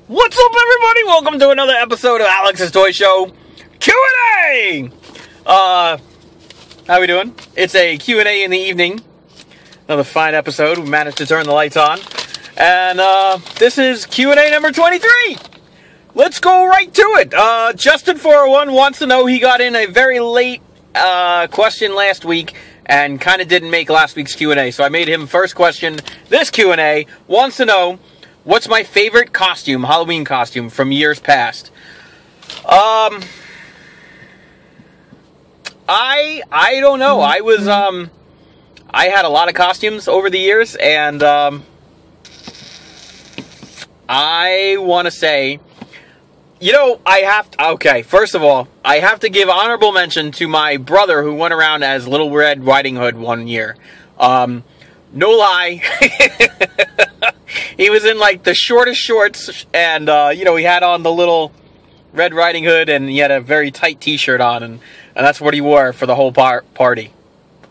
What's up, everybody? Welcome to another episode of Alex's Toy Show Q&A! How we doing? It's a Q&A in the evening. Another fine episode. We managed to turn the lights on. And this is Q&A number 23. Let's go right to it. Justin401 wants to know, he got in a very late question last week and kind of didn't make last week's Q&A. So I made him first question. This Q&A wants to know, what's my favorite costume, Halloween costume from years past? I don't know. I had a lot of costumes over the years, and I want to say, okay, first of all, I have to give honorable mention to my brother who went around as Little Red Riding Hood one year. No lie. He was in, like, the shortest shorts, and, he had on the little Red Riding Hood, and he had a very tight t-shirt on, and that's what he wore for the whole party.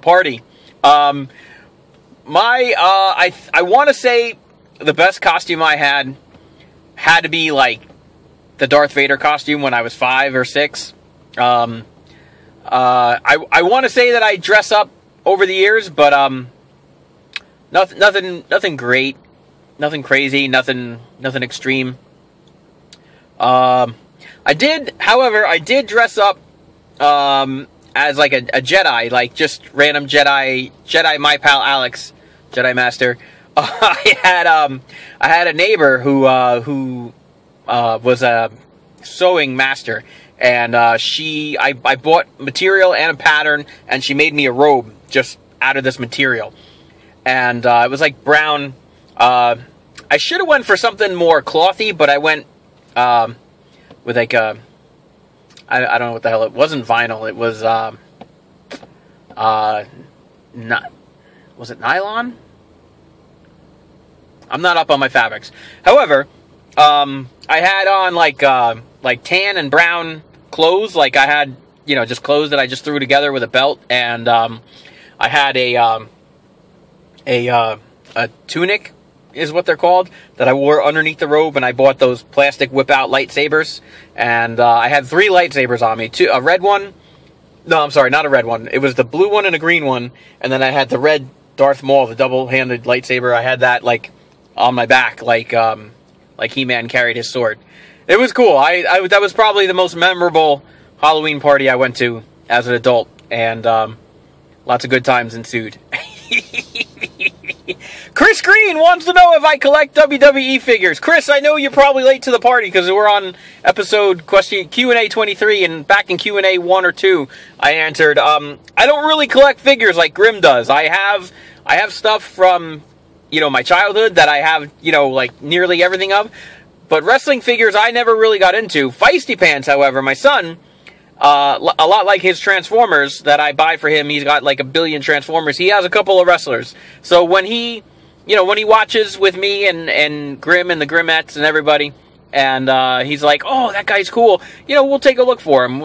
I want to say the best costume I had to be, like, the Darth Vader costume when I was 5 or 6. I want to say that I dress up over the years, but, nothing great. Nothing crazy, nothing extreme. I did dress up as like a Jedi, like just random Jedi, my pal Alex, Jedi Master. I had a neighbor who was a sewing master, and I bought material and a pattern, and she made me a robe just out of this material, and it was like brown. I should have went for something more clothy, but I went with like a, I don't know what the hell, it wasn't vinyl, it was was it nylon? I'm not up on my fabrics. However, I had on like tan and brown clothes, like I had, just clothes that I just threw together with a belt, and I had a tunic, is what they're called, that I wore underneath the robe, and I bought those plastic whip-out lightsabers, and I had 3 lightsabers on me. A red one, no, I'm sorry, not a red one, it was the blue one and a green one, and then I had the red Darth Maul, the double-handed lightsaber. I had that, like, on my back, like He-Man carried his sword. It was cool. That was probably the most memorable Halloween party I went to as an adult, and lots of good times ensued. Chris Green wants to know if I collect WWE figures. Chris, I know you're probably late to the party because we're on episode Q&A 23, and back in Q&A 1 or 2, I answered, I don't really collect figures like Grim does. I have stuff from, my childhood that I have, like nearly everything of, but wrestling figures I never really got into. Feisty Pants, however, my son, a lot like his Transformers that I buy for him, he's got like 1 billion Transformers. He has a couple of wrestlers. So when he watches with me and Grimm and the Grimmettes and everybody, and he's like, oh, that guy's cool, we'll take a look for him.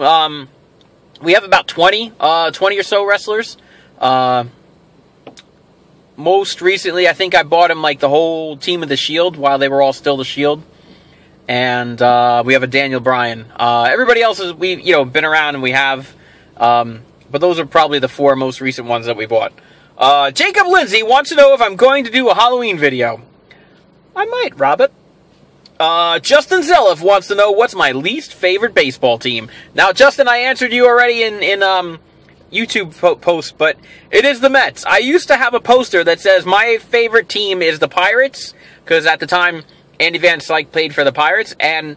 We have about 20 or so wrestlers. Most recently, I think I bought him like the whole team of the Shield while they were all still the Shield. And we have a Daniel Bryan. Everybody else is, we've been around, and we have, but those are probably the 4 most recent ones that we bought. Jacob Lindsay wants to know if I'm going to do a Halloween video. I might, Robert. Justin Zelliff wants to know what's my least favorite baseball team. Now, Justin, I answered you already in YouTube post, but it is the Mets. I used to have a poster that says my favorite team is the Pirates, because at the time Andy Van Slyke played for the Pirates, and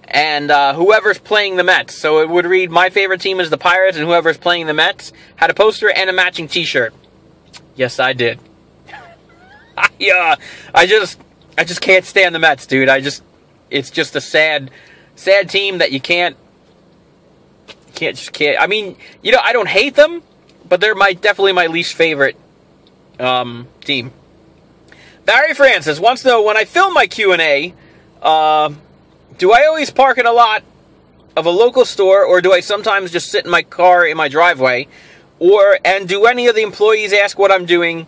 whoever's playing the Mets. So it would read, my favorite team is the Pirates, and whoever's playing the Mets had a poster and a matching t-shirt. Yes, I did. I just can't stand the Mets, dude. It's just a sad team that you can't. I mean, I don't hate them, but they're definitely my least favorite team. Barry Francis wants to know, when I film my Q&A, do I always park in a lot of a local store, or do I sometimes just sit in my car in my driveway? And do any of the employees ask what I'm doing?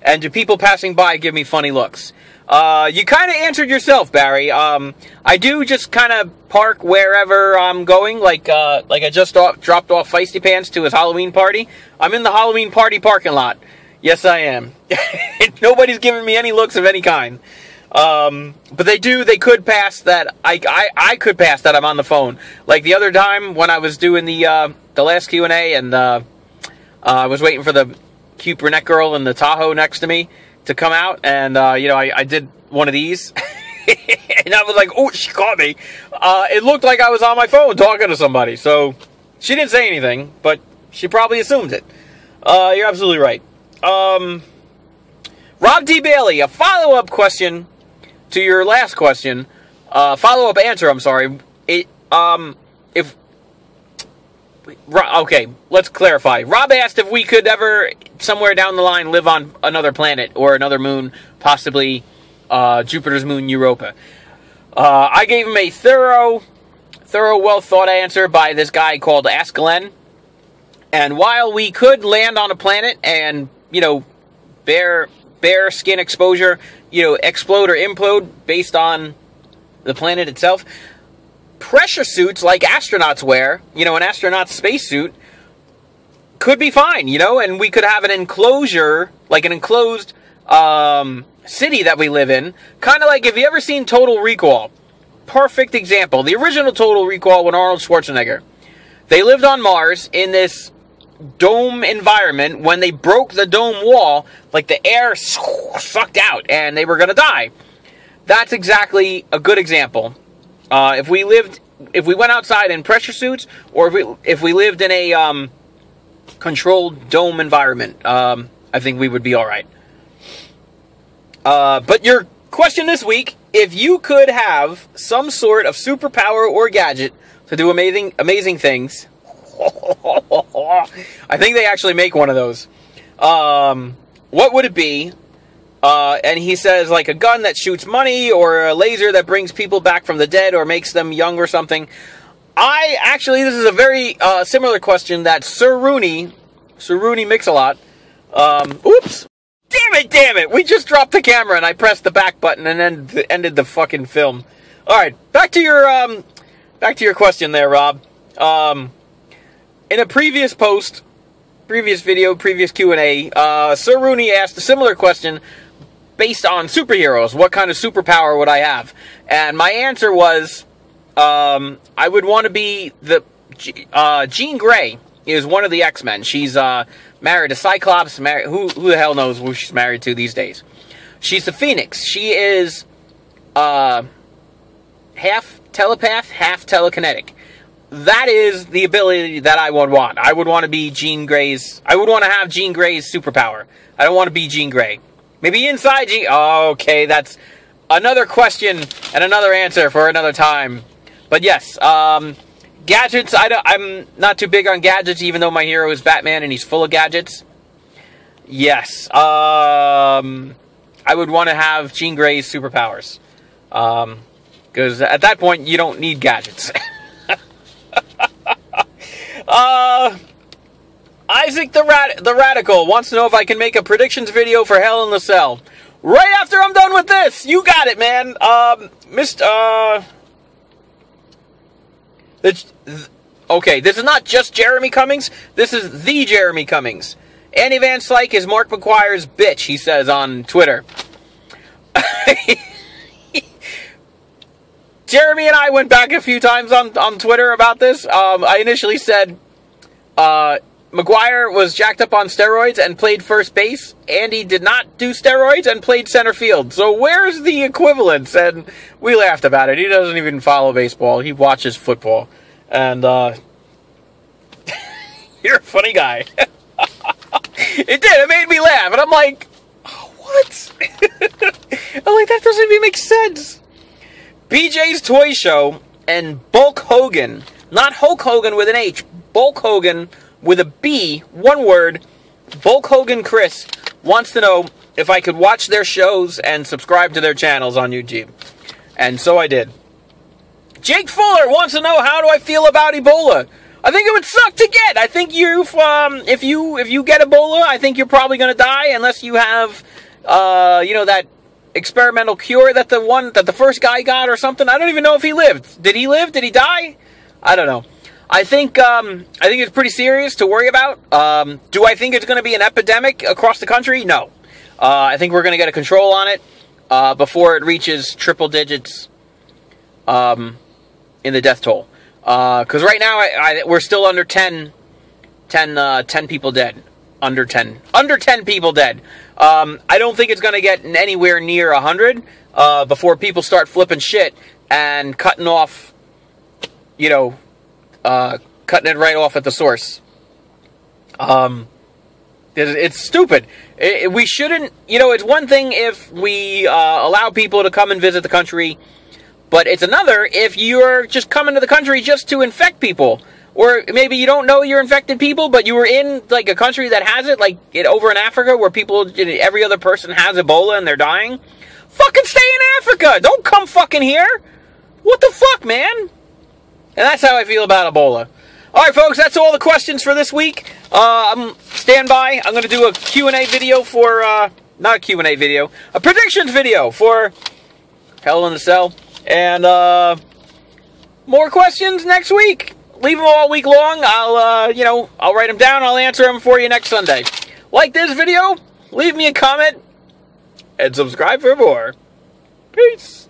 And do people passing by give me funny looks? You kind of answered yourself, Barry. I do just kind of park wherever I'm going, like I just dropped off Feisty Pants to his Halloween party. I'm in the Halloween party parking lot. Yes, I am. Nobody's giving me any looks of any kind. But they could pass that. I could pass that I'm on the phone. Like the other time when I was doing the last Q&A and I was waiting for the cute brunette girl in the Tahoe next to me to come out, and I did one of these. And I was like, oh, she caught me. It looked like I was on my phone talking to somebody. So she didn't say anything, but she probably assumed it. You're absolutely right. Rob D. Bailey, a follow-up question to your last question. Follow-up answer, I'm sorry. Okay, let's clarify. Rob asked if we could ever, somewhere down the line, live on another planet or another moon, possibly Jupiter's moon, Europa. I gave him a thorough, well-thought answer by this guy called Ask Glenn. And while we could land on a planet and, bare skin exposure, explode or implode based on the planet itself, pressure suits like astronauts wear, an astronaut's spacesuit, could be fine, and we could have an enclosure, like an enclosed city that we live in. Kind of like, if you ever seen Total Recall, perfect example. The original Total Recall with Arnold Schwarzenegger. They lived on Mars in this dome environment. When they broke the dome wall, like the air sucked out and they were going to die. That's exactly a good example. If we went outside in pressure suits, or if we lived in a controlled dome environment, I think we would be all right. But your question this week: if you could have some sort of superpower or gadget to do amazing things, I think they actually make one of those. What would it be? And he says, like a gun that shoots money, or a laser that brings people back from the dead, or makes them young or something. This is a very similar question that Sir Rooney Mix-a-Lot, oops, damn it, we just dropped the camera and I pressed the back button and then ended the fucking film. Alright, back to your question there, Rob. In a previous post, previous video, previous Q&A, Sir Rooney asked a similar question based on superheroes. What kind of superpower would I have? And my answer was, I would want to be Jean Grey is one of the X-Men. She's married to Cyclops. Who the hell knows who she's married to these days? She's the Phoenix. She is half telepath, half telekinetic. That is the ability that I would want. I would want to be Jean Grey's. I would want to have Jean Grey's superpower. I don't want to be Jean Grey. Maybe inside Jean. Oh, okay, that's another question and another answer for another time. But yes, gadgets. I'm not too big on gadgets, even though my hero is Batman and he's full of gadgets. Yes, I would want to have Jean Grey's superpowers, because at that point you don't need gadgets. Isaac the Radical wants to know if I can make a predictions video for Hell in the Cell. Right after I'm done with this. You got it, man. Okay, this is not just Jeremy Cummings. This is the Jeremy Cummings. Andy Van Slyke is Mark McGuire's bitch, he says on Twitter. Jeremy and I went back a few times on Twitter about this. I initially said McGuire was jacked up on steroids and played first base. Andy did not do steroids and played center field. So where's the equivalence? And we laughed about it. He doesn't even follow baseball. He watches football. And you're a funny guy. It did. It made me laugh. And I'm like, oh, what? I'm like, that doesn't even make sense. BJ's Toy Show and Bulk Hogan, not Hulk Hogan with an H, Bulk Hogan with a B, one word, Bulk Hogan Chris, wants to know if I could watch their shows and subscribe to their channels on YouTube. And so I did. Jake Fuller wants to know, how do I feel about Ebola? I think it would suck to get. I think if you get Ebola, I think you're probably going to die unless you have, that experimental cure that the first guy got or something. I don't even know if he lived. Did he live? Did he die? I don't know. I think it's pretty serious to worry about. Do I think it's going to be an epidemic across the country? No. I think we're going to get a control on it before it reaches triple digits in the death toll. Because right now we're still under 10 people dead. Under 10 people dead. I don't think it's going to get anywhere near 100 before people start flipping shit and cutting off, cutting it right off at the source. It's stupid. We shouldn't, it's one thing if we allow people to come and visit the country, but it's another if you're just coming to the country just to infect people. Or maybe you don't know you're infected people, but you were in, like, a country that has it, like, over in Africa, where every other person has Ebola and they're dying. Fucking stay in Africa! Don't come fucking here! What the fuck, man? And that's how I feel about Ebola. Alright, folks, that's all the questions for this week. Stand by. I'm going to do a Q&A video for, not a Q&A video, a predictions video for Hell in a Cell. And, more questions next week. Leave them all week long. I'll write them down. I'll answer them for you next Sunday. Like this video, leave me a comment, and subscribe for more. Peace.